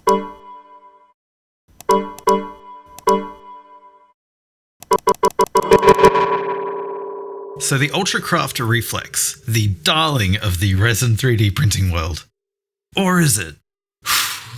So the Ultracraft Reflex, the darling of the resin 3D printing world. Or is it?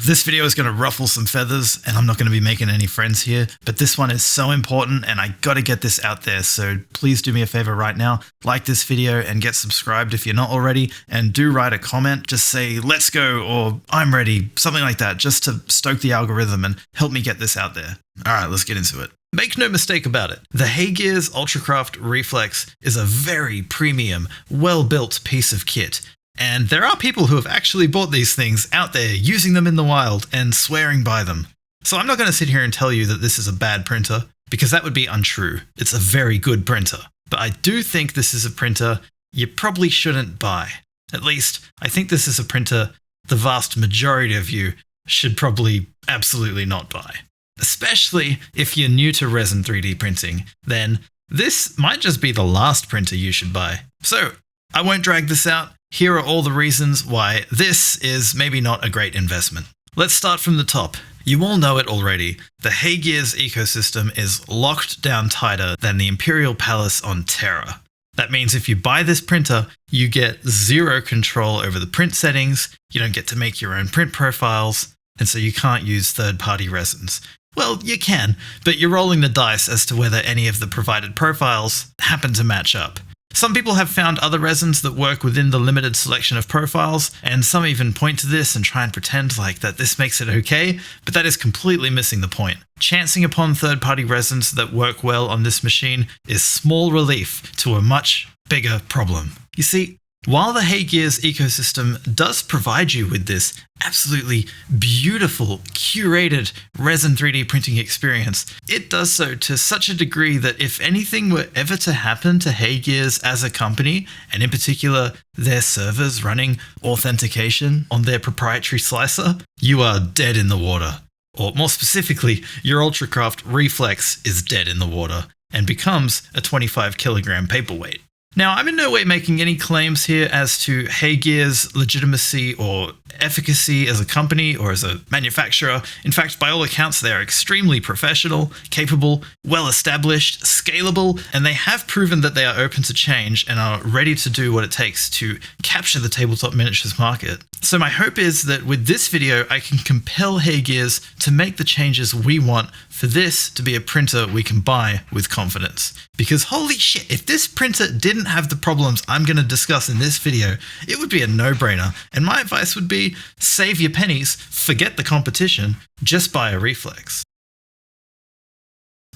This video is going to ruffle some feathers and I'm not going to be making any friends here, but this one is so important and I got to get this out there, so please do me a favor right now, like this video and get subscribed if you're not already, and do write a comment, just say let's go or I'm ready, something like that, just to stoke the algorithm and help me get this out there. Alright, let's get into it. Make no mistake about it, the HeyGears Ultracraft Reflex is a very premium, well-built piece of kit. And there are people who have actually bought these things out there, using them in the wild and swearing by them. So I'm not going to sit here and tell you that this is a bad printer, because that would be untrue. It's a very good printer. But I do think this is a printer you probably shouldn't buy. At least, I think this is a printer the vast majority of you should probably absolutely not buy. Especially if you're new to resin 3D printing, then this might just be the last printer you should buy. So I won't drag this out. Here are all the reasons why this is maybe not a great investment. Let's start from the top. You all know it already. The HeyGears ecosystem is locked down tighter than the Imperial Palace on Terra. That means if you buy this printer, you get zero control over the print settings, you don't get to make your own print profiles, and so you can't use third-party resins. Well, you can, but you're rolling the dice as to whether any of the provided profiles happen to match up. Some people have found other resins that work within the limited selection of profiles, and some even point to this and try and pretend like that this makes it okay, but that is completely missing the point. Chancing upon third-party resins that work well on this machine is small relief to a much bigger problem. You see, while the HeyGears ecosystem does provide you with this absolutely beautiful, curated resin 3D printing experience, it does so to such a degree that if anything were ever to happen to HeyGears as a company, and in particular their servers running authentication on their proprietary slicer, you are dead in the water. Or more specifically, your Ultracraft Reflex is dead in the water and becomes a 25 kilogram paperweight. Now, I'm in no way making any claims here as to HeyGears' legitimacy or efficacy as a company or as a manufacturer. In fact, by all accounts, they are extremely professional, capable, well-established, scalable, and they have proven that they are open to change and are ready to do what it takes to capture the tabletop miniatures market. So my hope is that with this video, I can compel HeyGears to make the changes we want for this to be a printer we can buy with confidence. Because holy shit, if this printer didn't have the problems I'm going to discuss in this video, it would be a no-brainer. And my advice would be, save your pennies, forget the competition, just buy a Reflex.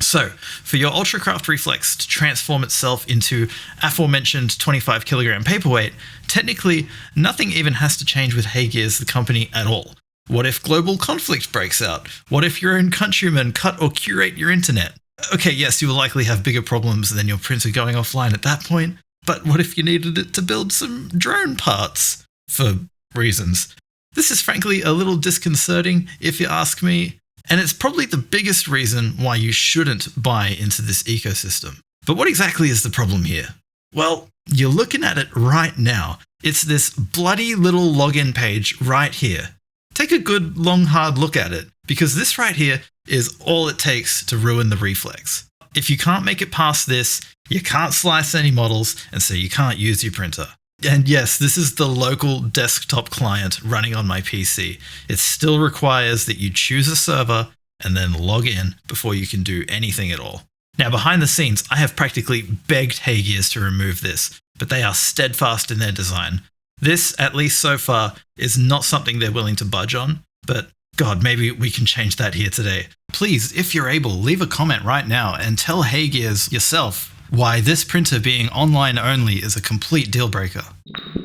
So, for your Ultracraft Reflex to transform itself into aforementioned 25 kilogram paperweight, technically nothing even has to change with HeyGears the company at all. What if global conflict breaks out? What if your own countrymen cut or curate your internet? Okay, yes, you will likely have bigger problems than your printer going offline at that point, but what if you needed it to build some drone parts? For reasons. This is frankly a little disconcerting, if you ask me, and it's probably the biggest reason why you shouldn't buy into this ecosystem. But what exactly is the problem here? Well, you're looking at it right now. It's this bloody little login page right here. Take a good, long, hard look at it, because this right here is all it takes to ruin the Reflex. If you can't make it past this, you can't slice any models, and so you can't use your printer. And yes, this is the local desktop client running on my PC. It still requires that you choose a server and then log in before you can do anything at all. Now, behind the scenes, I have practically begged HeyGears to remove this, but they are steadfast in their design. This, at least so far, is not something they're willing to budge on, but God, maybe we can change that here today. Please, if you're able, leave a comment right now and tell HeyGears yourself why this printer being online only is a complete deal breaker.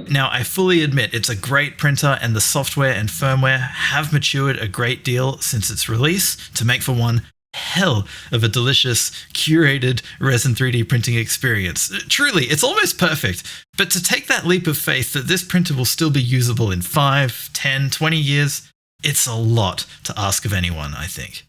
Now, I fully admit it's a great printer and the software and firmware have matured a great deal since its release to make for one hell of a delicious, curated resin 3D printing experience. Truly, it's almost perfect. But to take that leap of faith that this printer will still be usable in 5, 10, 20 years, it's a lot to ask of anyone, I think.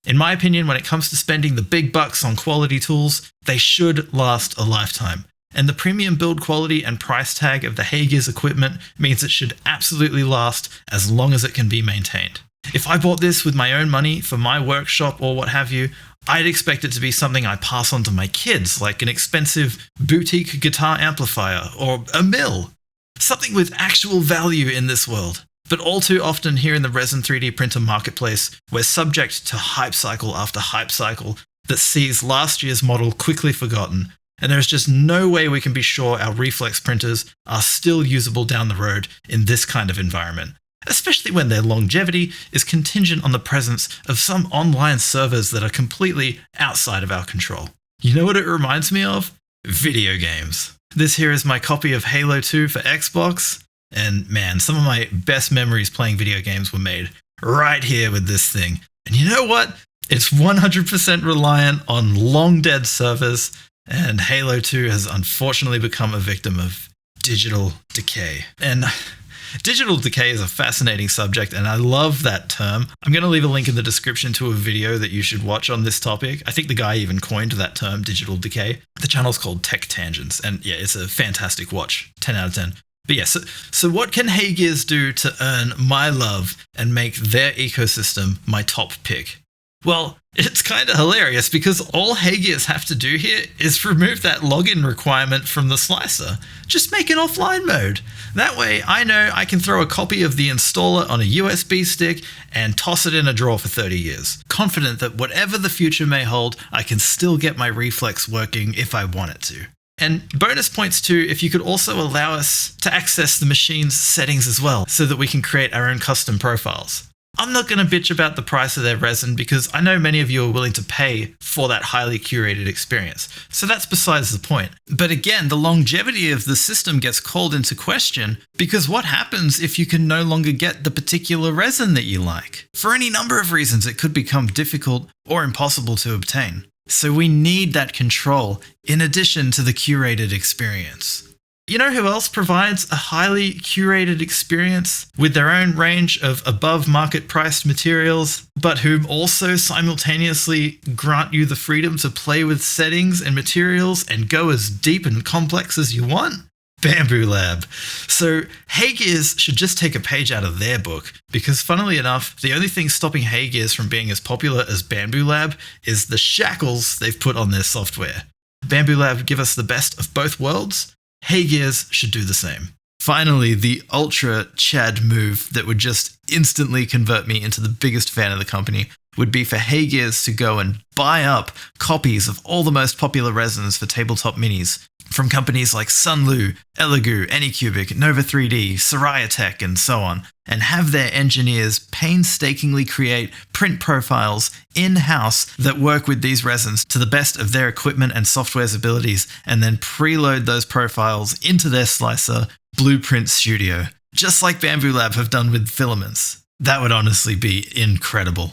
In my opinion, when it comes to spending the big bucks on quality tools, they should last a lifetime. And the premium build quality and price tag of the HeyGears equipment means it should absolutely last as long as it can be maintained. If I bought this with my own money for my workshop or what have you, I'd expect it to be something I pass on to my kids, like an expensive boutique guitar amplifier or a mill. Something with actual value in this world. But all too often here in the resin 3D printer marketplace, we're subject to hype cycle after hype cycle that sees last year's model quickly forgotten, and there's just no way we can be sure our reflex printers are still usable down the road in this kind of environment, especially when their longevity is contingent on the presence of some online servers that are completely outside of our control. You know what it reminds me of? Video games. This here is my copy of Halo 2 for Xbox, and man, some of my best memories playing video games were made right here with this thing. And you know what? It's 100% reliant on long dead servers, and Halo 2 has unfortunately become a victim of digital decay. And digital decay is a fascinating subject, and I love that term. I'm going to leave a link in the description to a video that you should watch on this topic. I think the guy even coined that term, digital decay. The channel's called Tech Tangents, and yeah, it's a fantastic watch. 10 out of 10. But yeah, so what can HeyGears do to earn my love and make their ecosystem my top pick? Well, it's kind of hilarious because all HeyGears have to do here is remove that login requirement from the slicer. Just make an offline mode. That way I know I can throw a copy of the installer on a USB stick and toss it in a drawer for 30 years. Confident that whatever the future may hold, I can still get my reflex working if I want it to. And bonus points too if you could also allow us to access the machine's settings as well so that we can create our own custom profiles. I'm not going to bitch about the price of their resin because I know many of you are willing to pay for that highly curated experience, so that's besides the point. But again, the longevity of the system gets called into question because what happens if you can no longer get the particular resin that you like? For any number of reasons, it could become difficult or impossible to obtain. So we need that control in addition to the curated experience. You know who else provides a highly curated experience with their own range of above market priced materials, but whom also simultaneously grant you the freedom to play with settings and materials and go as deep and complex as you want? Bamboo Lab. So HeyGears should just take a page out of their book because funnily enough, the only thing stopping HeyGears from being as popular as Bamboo Lab is the shackles they've put on their software. Bamboo Lab give us the best of both worlds. HeyGears should do the same. Finally, the ultra Chad move that would just instantly convert me into the biggest fan of the company would be for HeyGears to go and buy up copies of all the most popular resins for tabletop minis from companies like Sunlu, Elegoo, Anycubic, Nova 3D, Soraya Tech, and so on, and have their engineers painstakingly create print profiles in-house that work with these resins to the best of their equipment and software's abilities, and then preload those profiles into their slicer, Blueprint Studio, just like Bamboo Lab have done with filaments. That would honestly be incredible.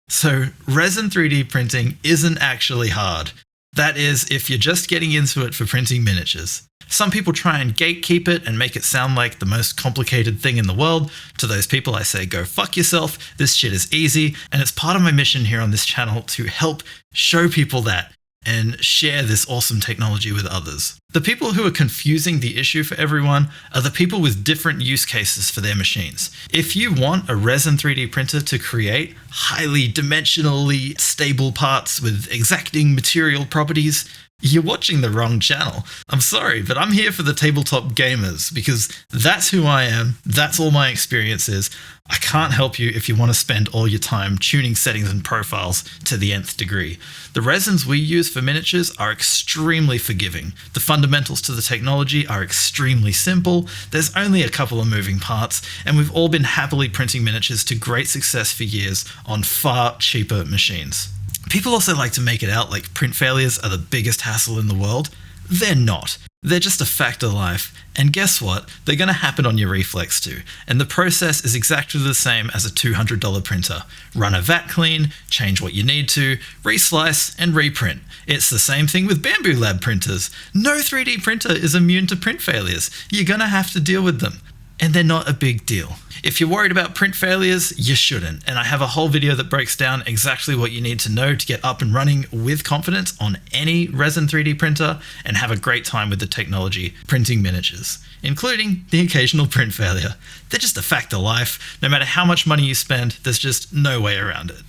So, resin 3D printing isn't actually hard. That is, if you're just getting into it for printing miniatures. Some people try and gatekeep it and make it sound like the most complicated thing in the world. To those people, I say, go fuck yourself. This shit is easy. And it's part of my mission here on this channel to help show people that and share this awesome technology with others. The people who are confusing the issue for everyone are the people with different use cases for their machines. If you want a resin 3D printer to create highly dimensionally stable parts with exacting material properties, you're watching the wrong channel. I'm sorry, but I'm here for the tabletop gamers because that's who I am. That's all my experience is. I can't help you if you want to spend all your time tuning settings and profiles to the nth degree. The resins we use for miniatures are extremely forgiving. The fundamentals to the technology are extremely simple. There's only a couple of moving parts, and we've all been happily printing miniatures to great success for years on far cheaper machines. People also like to make it out like print failures are the biggest hassle in the world. They're not. They're just a fact of life. And guess what? They're going to happen on your reflex too. And the process is exactly the same as a $200 printer. Run a vat clean, change what you need to, reslice, and reprint. It's the same thing with Bamboo Lab printers. No 3D printer is immune to print failures. You're going to have to deal with them. and they're not a big deal. If you're worried about print failures, you shouldn't, and I have a whole video that breaks down exactly what you need to know to get up and running with confidence on any resin 3D printer and have a great time with the technology printing miniatures, including the occasional print failure. They're just a fact of life. No matter how much money you spend, there's just no way around it.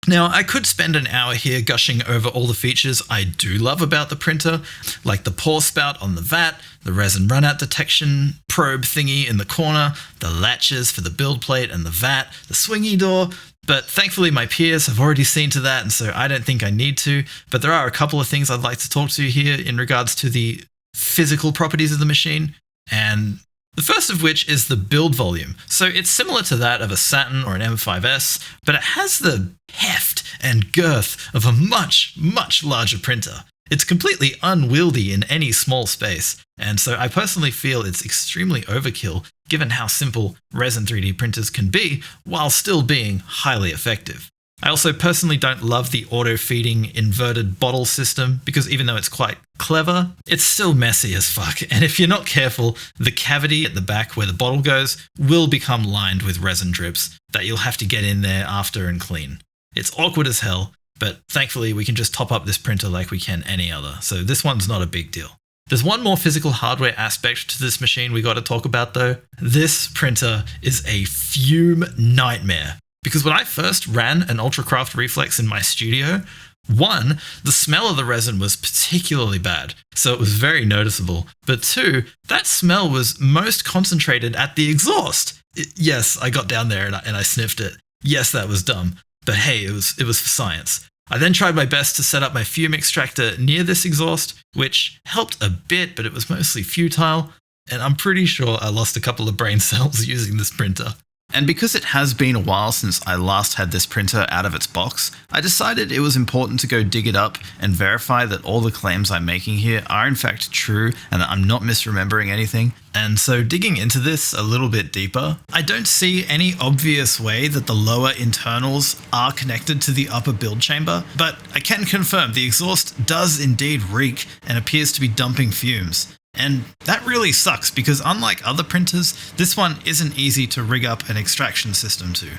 Now, I could spend an hour here gushing over all the features I do love about the printer, like the pour spout on the vat, the resin runout detection probe thingy in the corner, the latches for the build plate and the vat, the swingy door, but thankfully my peers have already seen to that, and so I don't think I need to. But there are a couple of things I'd like to talk to here in regards to the physical properties of the machine, and the first of which is the build volume. So it's similar to that of a Saturn or an M5S, but it has the heft and girth of a much, much larger printer. It's completely unwieldy in any small space, and so I personally feel it's extremely overkill given how simple resin 3D printers can be while still being highly effective. I also personally don't love the auto-feeding inverted bottle system because even though it's quite clever, it's still messy as fuck. And if you're not careful, the cavity at the back where the bottle goes will become lined with resin drips that you'll have to get in there after and clean. It's awkward as hell, but thankfully we can just top up this printer like we can any other, so this one's not a big deal. There's one more physical hardware aspect to this machine we got to talk about though. This printer is a fume nightmare. Because when I first ran an Ultracraft Reflex in my studio, one, the smell of the resin was particularly bad, so it was very noticeable. But two, that smell was most concentrated at the exhaust. Yes, I got down there and I sniffed it. Yes, that was dumb. But hey, it was for science. I then tried my best to set up my fume extractor near this exhaust, which helped a bit, but it was mostly futile. And I'm pretty sure I lost a couple of brain cells using this printer. And because it has been a while since I last had this printer out of its box, I decided it was important to go dig it up and verify that all the claims I'm making here are in fact true and that I'm not misremembering anything. And so digging into this a little bit deeper, I don't see any obvious way that the lower internals are connected to the upper build chamber, but I can confirm the exhaust does indeed reek and appears to be dumping fumes. And that really sucks because unlike other printers, this one isn't easy to rig up an extraction system to.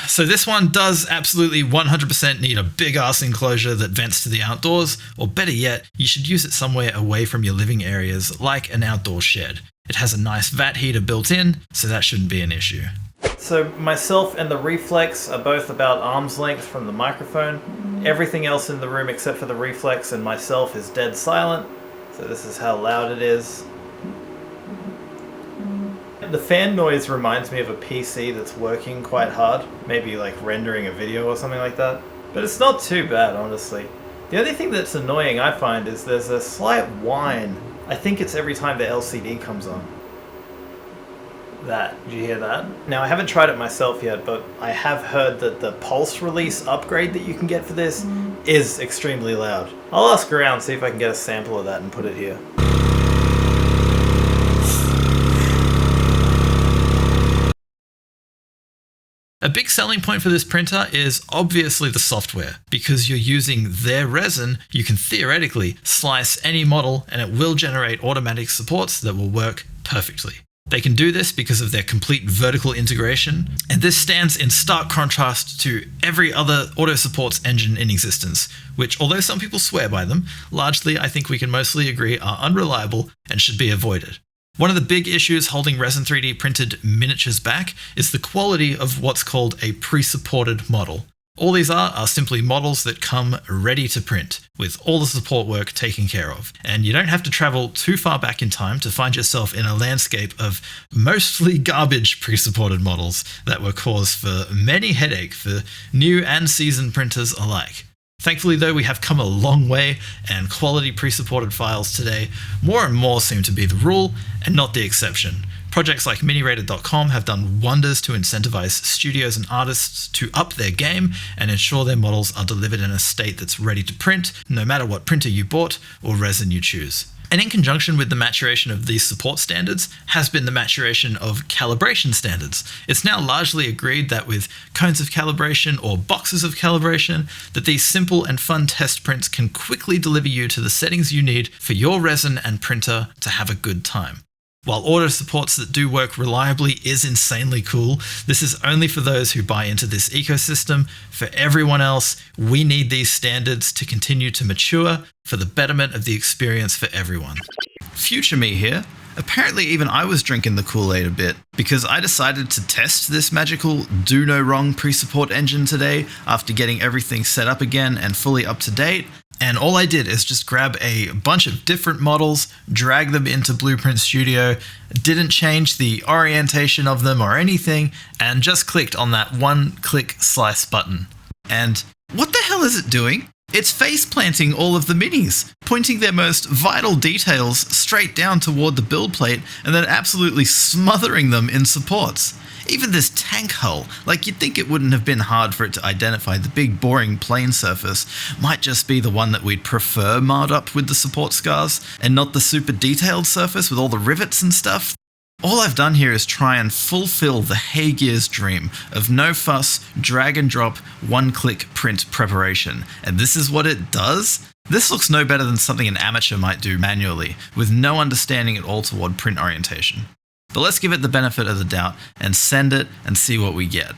So this one does absolutely 100% need a big ass enclosure that vents to the outdoors, or better yet, you should use it somewhere away from your living areas like an outdoor shed. It has a nice vat heater built in, so that shouldn't be an issue. So myself and the Reflex are both about arm's length from the microphone. Everything else in the room except for the Reflex and myself is dead silent. So this is how loud it is. The fan noise reminds me of a PC that's working quite hard, maybe like rendering a video or something like that. But it's not too bad, honestly. The only thing that's annoying I find is there's a slight whine. I think it's every time the LCD comes on. Did you hear that? Now I haven't tried it myself yet, but I have heard that the pulse release upgrade that you can get for this is extremely loud. I'll ask around, see if I can get a sample of that and put it here. A big selling point for this printer is obviously the software. Because you're using their resin, you can theoretically slice any model and it will generate automatic supports that will work perfectly. They can do this because of their complete vertical integration, and this stands in stark contrast to every other auto supports engine in existence, which, although some people swear by them, largely I think we can mostly agree are unreliable and should be avoided. One of the big issues holding resin 3D printed miniatures back is the quality of what's called a pre-supported model. All these are simply models that come ready to print, with all the support work taken care of. And you don't have to travel too far back in time to find yourself in a landscape of mostly garbage pre-supported models that were cause for many headache for new and seasoned printers alike. Thankfully though, we have come a long way, and quality pre-supported files today more and more seem to be the rule and not the exception. Projects like minirated.com have done wonders to incentivize studios and artists to up their game and ensure their models are delivered in a state that's ready to print, no matter what printer you bought or resin you choose. And in conjunction with the maturation of these support standards has been the maturation of calibration standards. It's now largely agreed that with cones of calibration or boxes of calibration, that these simple and fun test prints can quickly deliver you to the settings you need for your resin and printer to have a good time. While auto supports that do work reliably is insanely cool, this is only for those who buy into this ecosystem. For everyone else, we need these standards to continue to mature for the betterment of the experience for everyone. Future me here. Apparently even I was drinking the Kool-Aid a bit, because I decided to test this magical do no wrong pre-support engine today after getting everything set up again and fully up to date. And all I did is just grab a bunch of different models, drag them into Blueprint Studio, didn't change the orientation of them or anything, and just clicked on that one-click slice button. And what the hell is it doing? It's face planting all of the minis, pointing their most vital details straight down toward the build plate and then absolutely smothering them in supports. Even this tank hull, like you'd think it wouldn't have been hard for it to identify the big boring plane surface, might just be the one that we'd prefer marred up with the support scars, and not the super detailed surface with all the rivets and stuff. All I've done here is try and fulfill the HeyGears dream of no fuss, drag and drop, one-click print preparation. And this is what it does? This looks no better than something an amateur might do manually, with no understanding at all toward print orientation. But let's give it the benefit of the doubt and send it and see what we get.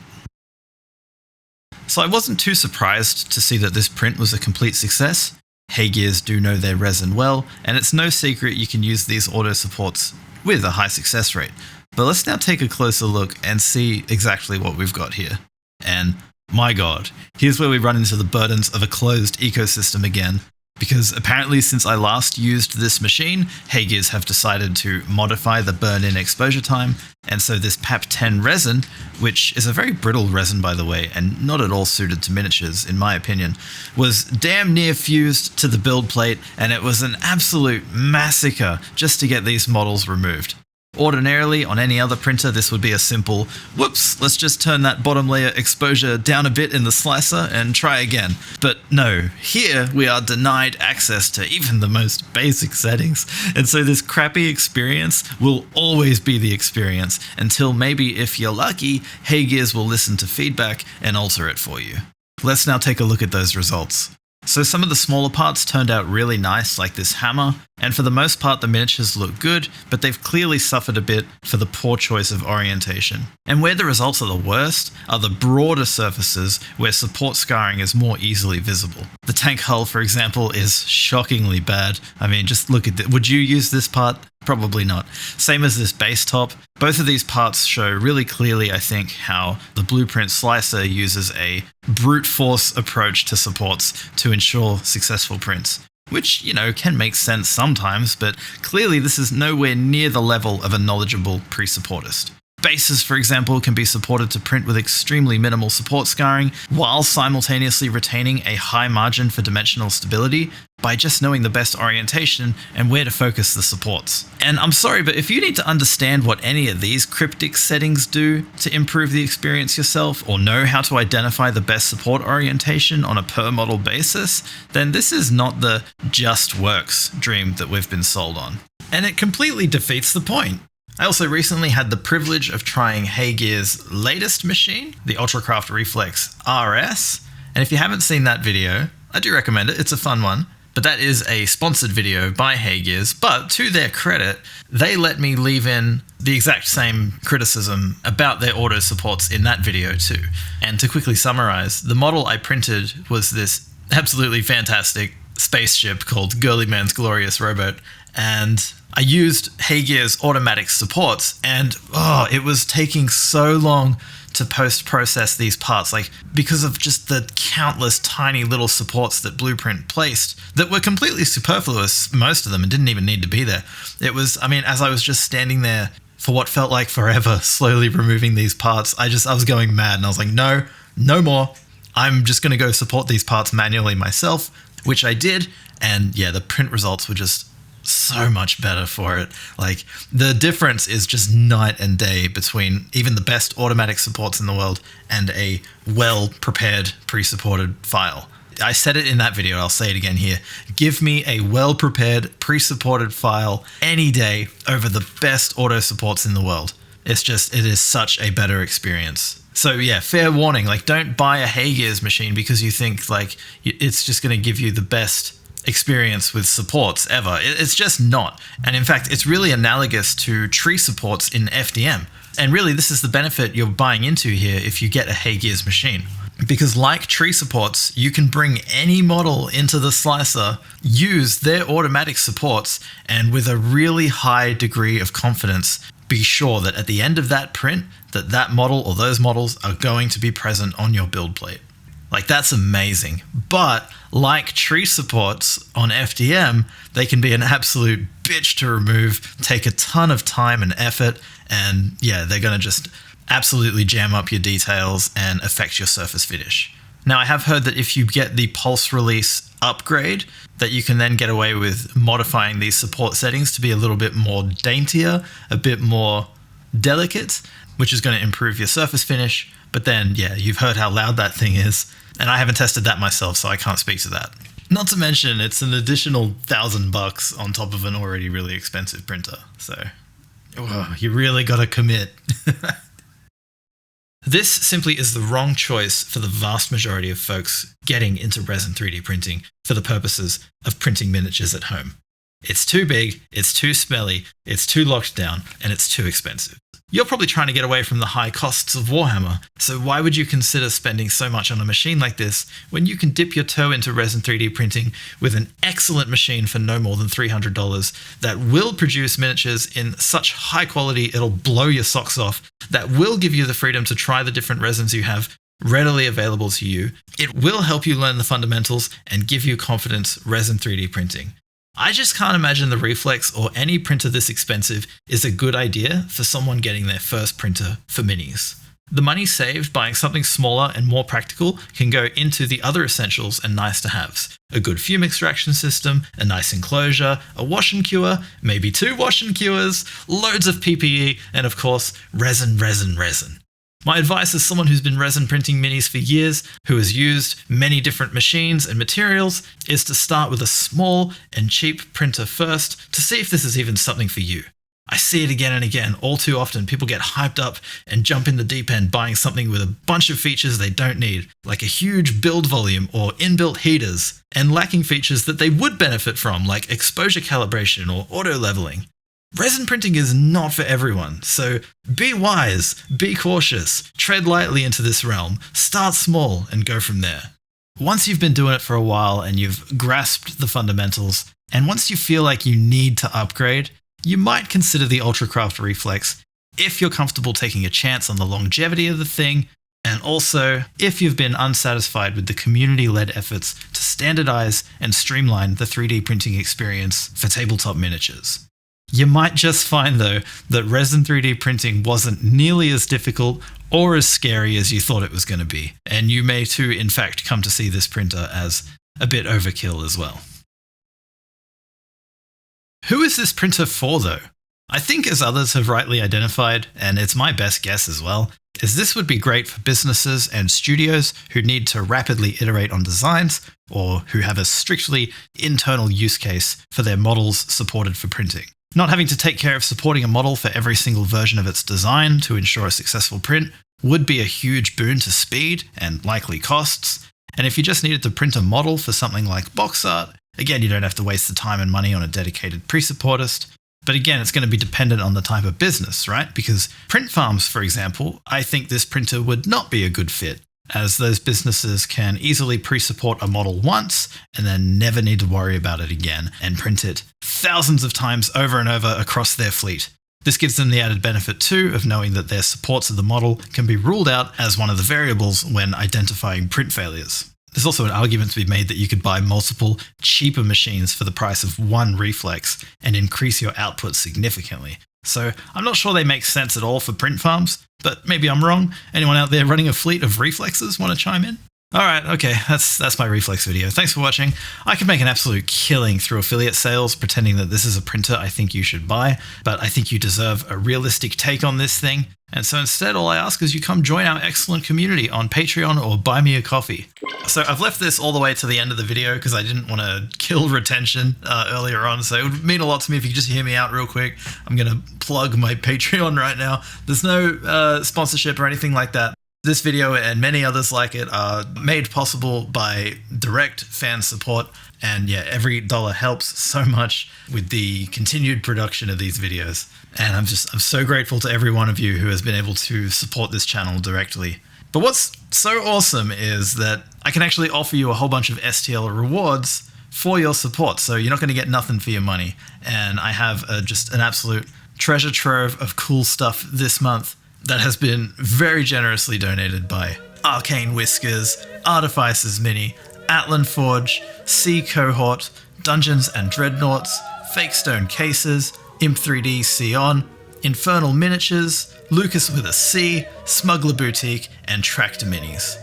So I wasn't too surprised to see that this print was a complete success. HeyGears do know their resin well, and it's no secret you can use these auto supports with a high success rate. But let's now take a closer look and see exactly what we've got here. And my god, here's where we run into the burdens of a closed ecosystem again. Because apparently since I last used this machine, HeyGears have decided to modify the burn-in exposure time, and so this PAP10 resin, which is a very brittle resin by the way, and not at all suited to miniatures in my opinion, was damn near fused to the build plate, and it was an absolute massacre just to get these models removed. Ordinarily, on any other printer, this would be a simple, whoops, let's just turn that bottom layer exposure down a bit in the slicer and try again. But no, here we are denied access to even the most basic settings. And so this crappy experience will always be the experience until maybe, if you're lucky, HeyGears will listen to feedback and alter it for you. Let's now take a look at those results. So some of the smaller parts turned out really nice, like this hammer, and for the most part the miniatures look good, but they've clearly suffered a bit for the poor choice of orientation. And where the results are the worst are the broader surfaces where support scarring is more easily visible. The tank hull, for example, is shockingly bad. I mean, just look at it. Would you use this part? Probably not. Same as this base top. Both of these parts show really clearly, I think, how the Blueprint slicer uses a brute force approach to supports to ensure successful prints. Which, you know, can make sense sometimes, but clearly this is nowhere near the level of a knowledgeable pre-supportist. Bases, for example, can be supported to print with extremely minimal support scarring, while simultaneously retaining a high margin for dimensional stability by just knowing the best orientation and where to focus the supports. And I'm sorry, but if you need to understand what any of these cryptic settings do to improve the experience yourself, or know how to identify the best support orientation on a per model basis, then this is not the just works dream that we've been sold on. And it completely defeats the point. I also recently had the privilege of trying HeyGears' latest machine, the Ultracraft Reflex RS, and if you haven't seen that video, I do recommend it, it's a fun one. But that is a sponsored video by HeyGears, but to their credit, they let me leave in the exact same criticism about their auto supports in that video too. And to quickly summarize, the model I printed was this absolutely fantastic spaceship called Girly Man's Glorious Rowboat, and I used HeyGears automatic supports, and it was taking so long to post-process these parts, like because of just the countless tiny little supports that Blueprint placed that were completely superfluous, most of them, and didn't even need to be there. It was, I mean, as I was just standing there for what felt like forever, slowly removing these parts, I was going mad, and I was like, no more. I'm just going to go support these parts manually myself, which I did, and yeah, the print results were just so much better for it. Like, the difference is just night and day between even the best automatic supports in the world and a well-prepared pre-supported file. I said it in that video, I'll say it again here. Give me a well-prepared pre-supported file any day over the best auto supports in the world. It is such a better experience. So yeah, fair warning, like don't buy a HeyGears machine because you think like it's just going to give you the best experience with supports ever. It's just not. And in fact, it's really analogous to tree supports in FDM. And really, this is the benefit you're buying into here if you get a HeyGears machine. Because like tree supports, you can bring any model into the slicer, use their automatic supports, and with a really high degree of confidence, be sure that at the end of that print, that model or those models are going to be present on your build plate. Like, that's amazing. But like tree supports on FDM, they can be an absolute bitch to remove, take a ton of time and effort, and yeah, they're going to just absolutely jam up your details and affect your surface finish. Now, I have heard that if you get the pulse release upgrade, that you can then get away with modifying these support settings to be a little bit more daintier, a bit more delicate, which is going to improve your surface finish. But then, yeah, you've heard how loud that thing is, and I haven't tested that myself, so I can't speak to that. Not to mention, it's an additional $1,000 on top of an already really expensive printer. So, you really got to commit. This simply is the wrong choice for the vast majority of folks getting into resin 3D printing for the purposes of printing miniatures at home. It's too big, it's too smelly, it's too locked down, and it's too expensive. You're probably trying to get away from the high costs of Warhammer, so why would you consider spending so much on a machine like this when you can dip your toe into resin 3D printing with an excellent machine for no more than $300 that will produce miniatures in such high quality it'll blow your socks off, that will give you the freedom to try the different resins you have readily available to you. It will help you learn the fundamentals and give you confidence resin 3D printing. I just can't imagine the Reflex or any printer this expensive is a good idea for someone getting their first printer for minis. The money saved buying something smaller and more practical can go into the other essentials and nice to haves. A good fume extraction system, a nice enclosure, a wash and cure, maybe 2 wash and cures, loads of PPE, and of course, resin. My advice as someone who's been resin printing minis for years, who has used many different machines and materials, is to start with a small and cheap printer first to see if this is even something for you. I see it again and again. All too often, people get hyped up and jump in the deep end buying something with a bunch of features they don't need, like a huge build volume or inbuilt heaters, and lacking features that they would benefit from, like exposure calibration or auto leveling. Resin printing is not for everyone, so be wise, be cautious, tread lightly into this realm, start small and go from there. Once you've been doing it for a while and you've grasped the fundamentals, and once you feel like you need to upgrade, you might consider the Ultracraft Reflex if you're comfortable taking a chance on the longevity of the thing, and also if you've been unsatisfied with the community-led efforts to standardize and streamline the 3D printing experience for tabletop miniatures. You might just find, though, that resin 3D printing wasn't nearly as difficult or as scary as you thought it was going to be, and you may too, in fact, come to see this printer as a bit overkill as well. Who is this printer for, though? I think, as others have rightly identified, and it's my best guess as well, is this would be great for businesses and studios who need to rapidly iterate on designs, or who have a strictly internal use case for their models supported for printing. Not having to take care of supporting a model for every single version of its design to ensure a successful print would be a huge boon to speed and likely costs. And if you just needed to print a model for something like box art, again, you don't have to waste the time and money on a dedicated pre-supportist. But again, it's going to be dependent on the type of business, right? Because print farms, for example, I think this printer would not be a good fit, as those businesses can easily pre-support a model once and then never need to worry about it again and print it thousands of times over and over across their fleet. This gives them the added benefit too of knowing that their supports of the model can be ruled out as one of the variables when identifying print failures. There's also an argument to be made that you could buy multiple cheaper machines for the price of one Reflex and increase your output significantly. So I'm not sure they make sense at all for print farms, but maybe I'm wrong. Anyone out there running a fleet of Reflexes want to chime in? Alright, okay, that's my Reflex video. Thanks for watching. I could make an absolute killing through affiliate sales pretending that this is a printer I think you should buy, but I think you deserve a realistic take on this thing. And so instead, all I ask is you come join our excellent community on Patreon or buy me a coffee. So I've left this all the way to the end of the video because I didn't want to kill retention earlier on. So it would mean a lot to me if you could just hear me out real quick. I'm going to plug my Patreon right now. There's no sponsorship or anything like that. This video and many others like it are made possible by direct fan support, and yeah, every dollar helps so much with the continued production of these videos. And I'm so grateful to every one of you who has been able to support this channel directly. But what's so awesome is that I can actually offer you a whole bunch of STL rewards for your support, so you're not going to get nothing for your money. And I have just an absolute treasure trove of cool stuff this month that has been very generously donated by Arcane Whiskers, Artificers Mini, Atlan Forge, Sea Cohort, Dungeons and Dreadnoughts, Fake Stone Cases, Imp 3D Sion, Infernal Miniatures, Lucas with a C, Smuggler Boutique, and Tractor Minis.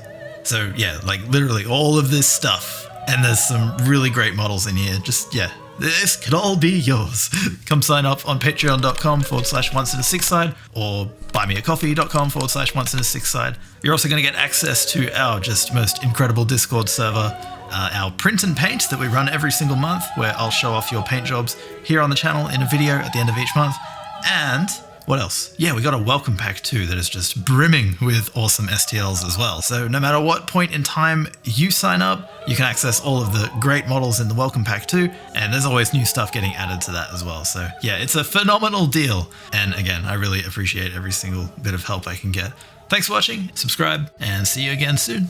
So yeah, like literally all of this stuff. And there's some really great models in here. Just, yeah, this could all be yours. Come sign up on patreon.com/once-in-a-six-side or buymeacoffee.com/once-in-a-six-side. You're also going to get access to our just most incredible Discord server, our print and paint that we run every single month, where I'll show off your paint jobs here on the channel in a video at the end of each month. And what else? Yeah, we got a welcome pack too that is just brimming with awesome STLs as well. So no matter what point in time you sign up, you can access all of the great models in the welcome pack too. And there's always new stuff getting added to that as well. So yeah, it's a phenomenal deal. And again, I really appreciate every single bit of help I can get. Thanks for watching, subscribe, and see you again soon.